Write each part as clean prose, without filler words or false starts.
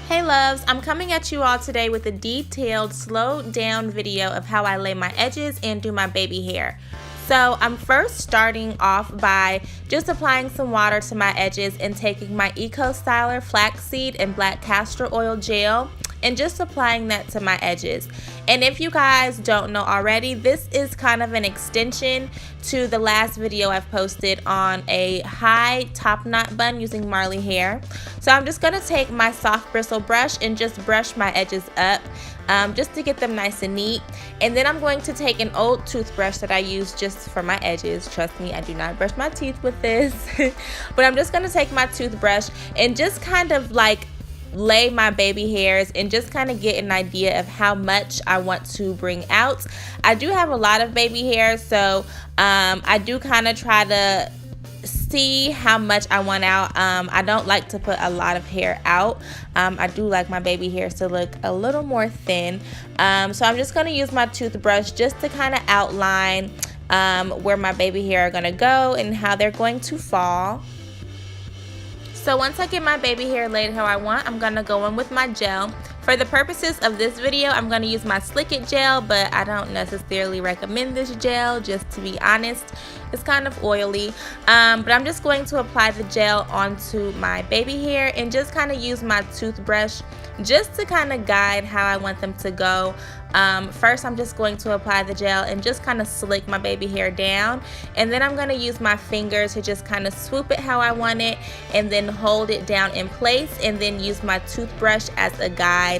Hey loves, I'm coming at you all today with a detailed, slowed down video of how I lay my edges and do my baby hair. So I'm first starting off by just applying some water to my edges and taking my Eco Styler Flaxseed and Black Castor Oil Gel and just applying that to my edges. And if you guys don't know already, this is kind of an extension to the last video I've posted on a high top knot bun using Marley hair. So I'm just gonna take my soft bristle brush and just brush my edges up just to get them nice and neat. And then I'm going to take an old toothbrush that I use just for my edges. Trust me, I do not brush my teeth with this. But I'm just gonna take my toothbrush and just kind of like lay my baby hairs and just kind of get an idea of how much I want to bring out. I do have a lot of baby hair, so I do kind of try to see how much I want out. I don't like to put a lot of hair out. I do like my baby hairs to look a little more thin. So I'm just going to use my toothbrush just to kind of outline where my baby hair are going to go and how they're going to fall. So once I get my baby hair laid how I want, I'm going to go in with my gel. For the purposes of this video, I'm going to use my Slick It gel, but I don't necessarily recommend this gel, just to be honest. It's kind of oily, but I'm just going to apply the gel onto my baby hair and just kind of use my toothbrush just to kind of guide how I want them to go. First, I'm just going to apply the gel and just kind of slick my baby hair down, and then I'm going to use my fingers to just kind of swoop it how I want it and then hold it down in place, and then use my toothbrush as a guide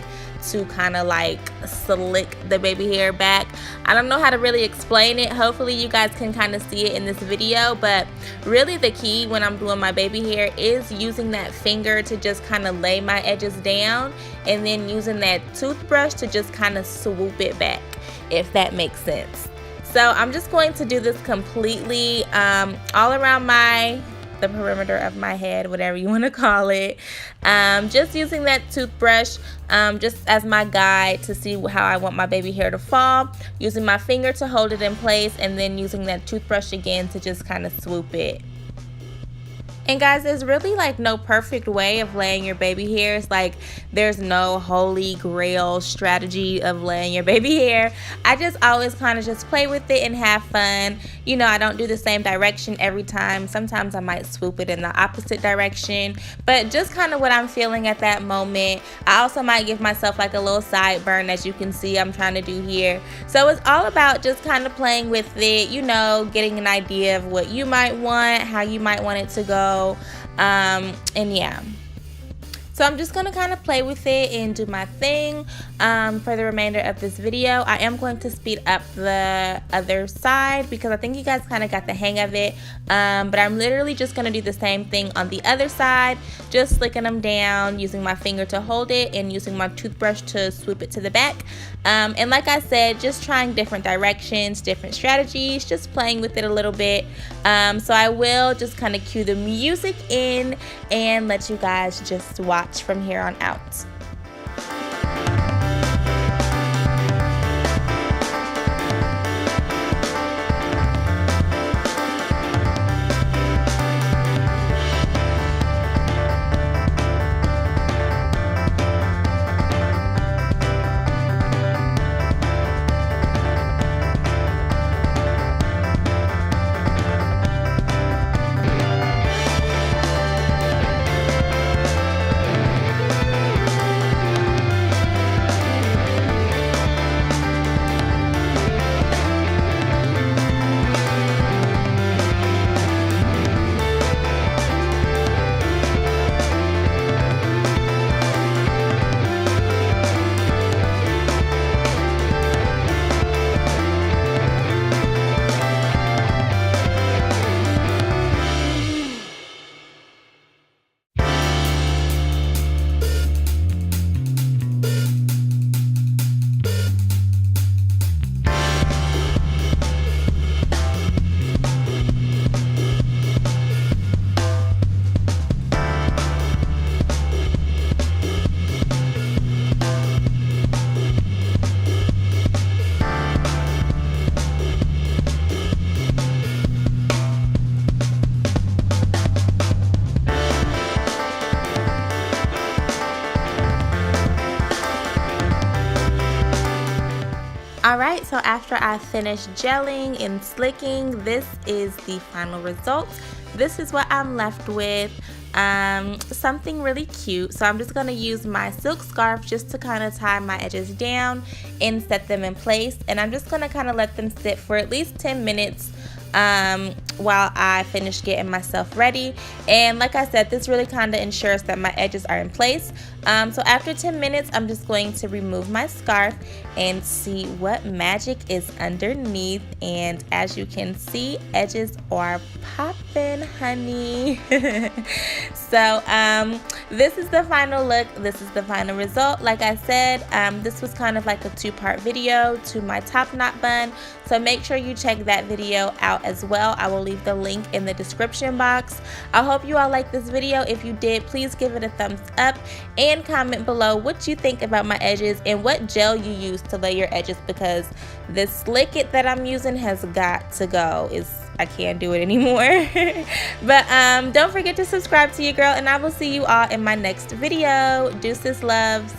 to kind of like slick the baby hair back. I don't know how to really explain it. Hopefully you guys can kind of see it in this video, but really the key when I'm doing my baby hair is using that finger to just kind of lay my edges down, and then using that toothbrush to just kind of swoop it back, if that makes sense. So I'm just going to do this completely all around the perimeter of my head, whatever you want to call it. Just using that toothbrush just as my guide to see how I want my baby hair to fall, using my finger to hold it in place, and then using that toothbrush again to just kind of swoop it. And guys, there's really like no perfect way of laying your baby hairs. Like, there's no holy grail strategy of laying your baby hair. I just always kind of just play with it and have fun. You know, I don't do the same direction every time. Sometimes I might swoop it in the opposite direction, but just kind of what I'm feeling at that moment. I also might give myself like a little sideburn, as you can see I'm trying to do here. So it's all about just kind of playing with it, you know, getting an idea of what you might want, how you might want it to go. And yeah, so I'm just gonna kind of play with it and do my thing for the remainder of this video. I am going to speed up the other side because I think you guys kind of got the hang of it, but I'm literally just gonna do the same thing on the other side, just slicking them down, using my finger to hold it and using my toothbrush to swoop it to the back. And like I said, just trying different directions, different strategies, just playing with it a little bit. So I will just kind of cue the music in and let you guys just watch from here on out. Alright, so after I finished gelling and slicking, this is the final result. This is what I'm left with. Something really cute. So I'm just going to use my silk scarf just to kind of tie my edges down and set them in place. And I'm just going to kind of let them sit for at least 10 minutes while I finish getting myself ready. And like I said, this really kind of ensures that my edges are in place. So after 10 minutes, I'm just going to remove my scarf and see what magic is underneath. And as you can see, edges are popping, honey. So this is the final look. This is the final result. Like I said, this was kind of like a two-part video to my top knot bun. So make sure you check that video out as well. I will leave the link in the description box. I hope you all liked this video. If you did, please give it a thumbs up and comment below what you think about my edges and what gel you use to lay your edges, because this Slick It that I'm using has got to go. I can't do it anymore. But don't forget to subscribe to your girl, and I will see you all in my next video. Deuces, loves.